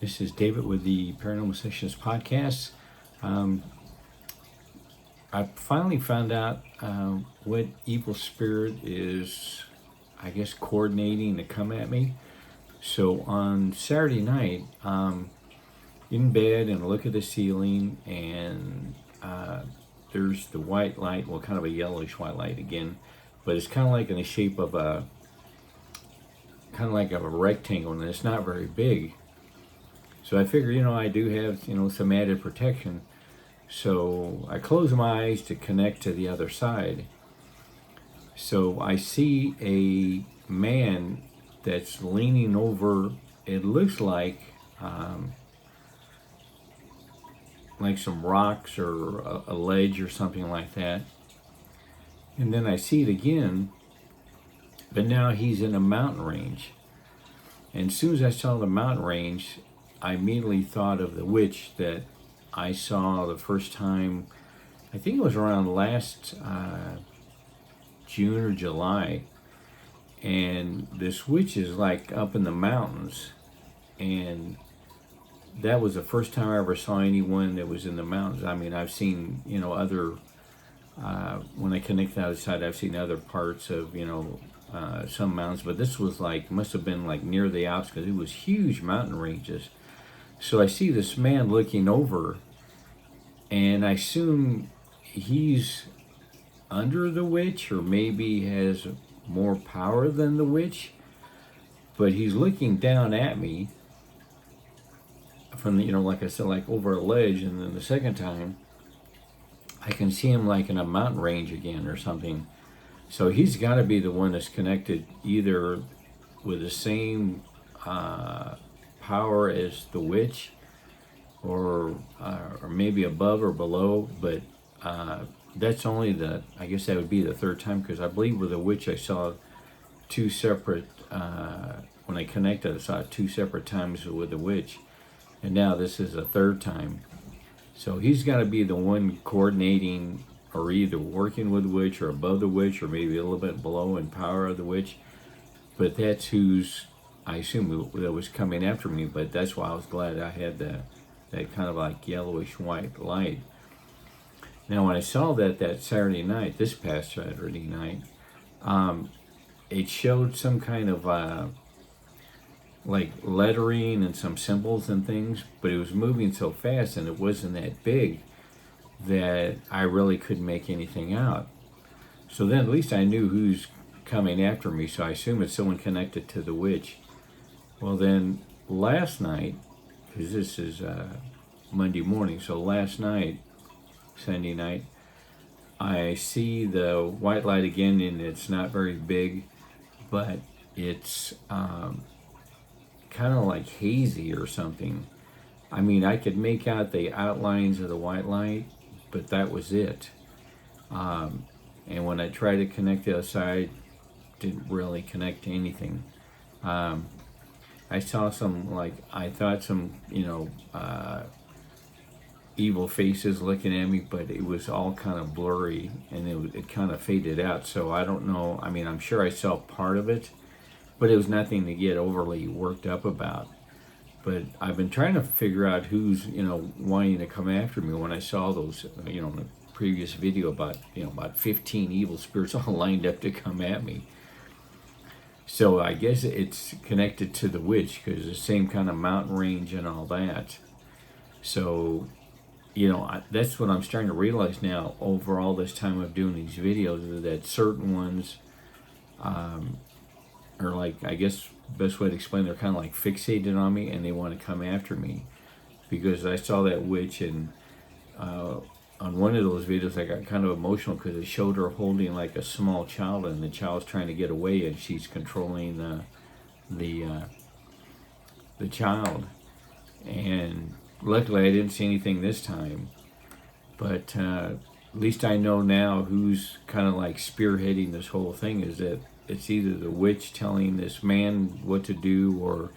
This is David with the Paranormal Sessions podcast. I finally found out what evil spirit is, I guess, coordinating to come at me. So on Saturday night, in bed and I look at the ceiling, and there's the white light, well, kind of a yellowish white light again, but it's kind of like in the shape of a rectangle, and it's not very big. So I figure, I do have, some added protection. So I close my eyes to connect to the other side. So I see a man that's leaning over, it looks like some rocks or a ledge or something like that. And then I see it again, but now he's in a mountain range. And as soon as I saw the mountain range, I immediately thought of the witch that I saw the first time. I think it was around last June or July. And this witch is like up in the mountains. And that was the first time I ever saw anyone that was in the mountains. I mean, I've seen, other, when I connect to the other side, I've seen other parts of, some mountains. But this was must have been near the Alps, because it was huge mountain ranges. So I see this man looking over, and I assume he's under the witch, or maybe has more power than the witch. But he's looking down at me from like I said, over a ledge. And then the second time, I can see him in a mountain range again or something. So he's got to be the one that's connected either with the same power as the witch, or maybe above or below. But that's only I guess that would be the third time, because I believe with the witch I saw two separate, when I connected, I saw it two separate times with the witch. And now this is the third time. So he's got to be the one coordinating, or either working with the witch, or above the witch, or maybe a little bit below in power of the witch. But that's who's, I assume, that was coming after me. But that's why I was glad I had that kind of yellowish white light. Now when I saw that Saturday night, this past Saturday night, it showed some kind of lettering and some symbols and things, but it was moving so fast and it wasn't that big that I really couldn't make anything out. So then at least I knew who's coming after me, so I assume it's someone connected to the witch. Well then, last night, because this is Monday morning, so last night, Sunday night, I see the white light again, and it's not very big, but it's kind of hazy or something. I mean, I could make out the outlines of the white light, but that was it. And when I tried to connect the other side, didn't really connect to anything. I saw some, I thought some, evil faces looking at me, but it was all kind of blurry, and it kind of faded out. So I don't know. I mean, I'm sure I saw part of it, but it was nothing to get overly worked up about. But I've been trying to figure out who's, wanting to come after me. When I saw those, in the previous video about 15 evil spirits all lined up to come at me. So I guess it's connected to the witch, because the same kind of mountain range and all that. So, that's what I'm starting to realize now over all this time of doing these videos, that certain ones are I guess best way to explain, they're kind of fixated on me, and they want to come after me. Because I saw that witch, and on one of those videos I got kind of emotional, because it showed her holding a small child, and the child's trying to get away, and she's controlling the child. And luckily I didn't see anything this time, but at least I know now who's kind of spearheading this whole thing, is that it's either the witch telling this man what to do, or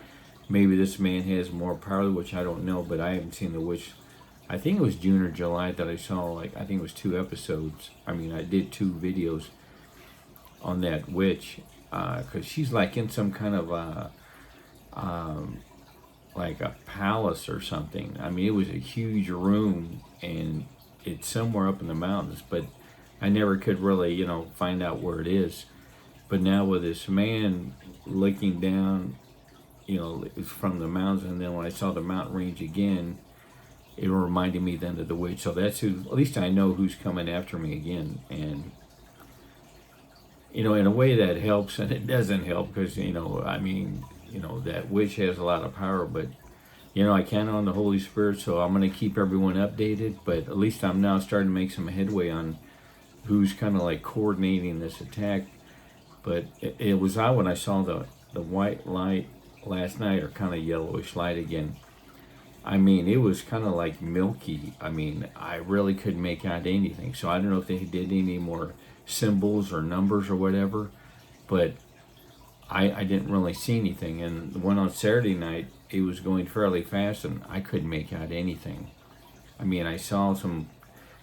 maybe this man has more power, which I don't know. But I haven't seen the witch. I think it was June or July that I saw, I think it was 2 episodes. I mean, I did 2 videos on that witch, because she's in some kind of like a palace or something. I mean, it was a huge room, and it's somewhere up in the mountains, but I never could really, find out where it is. But now with this man looking down, from the mountains, and then when I saw the mountain range again, it reminded me then of the witch. So that's who, at least I know who's coming after me again. And, in a way that helps, and it doesn't help because, that witch has a lot of power, but, I count on the Holy Spirit, so I'm going to keep everyone updated, but at least I'm now starting to make some headway on who's kind of like coordinating this attack. But it was odd when I saw the white light last night, or kind of yellowish light again. I mean, it was kind of like milky. I mean, I really couldn't make out anything. So I don't know if they did any more symbols or numbers or whatever, but I didn't really see anything. And the one on Saturday night, it was going fairly fast, and I couldn't make out anything. I mean, I saw some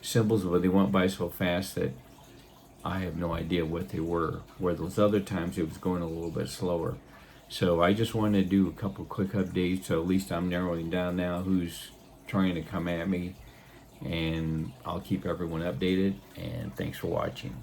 symbols, but they went by so fast that I have no idea what they were. Where those other times it was going a little bit slower. So I just wanted to do a couple quick updates, so at least I'm narrowing down now who's trying to come at me, and I'll keep everyone updated, and thanks for watching.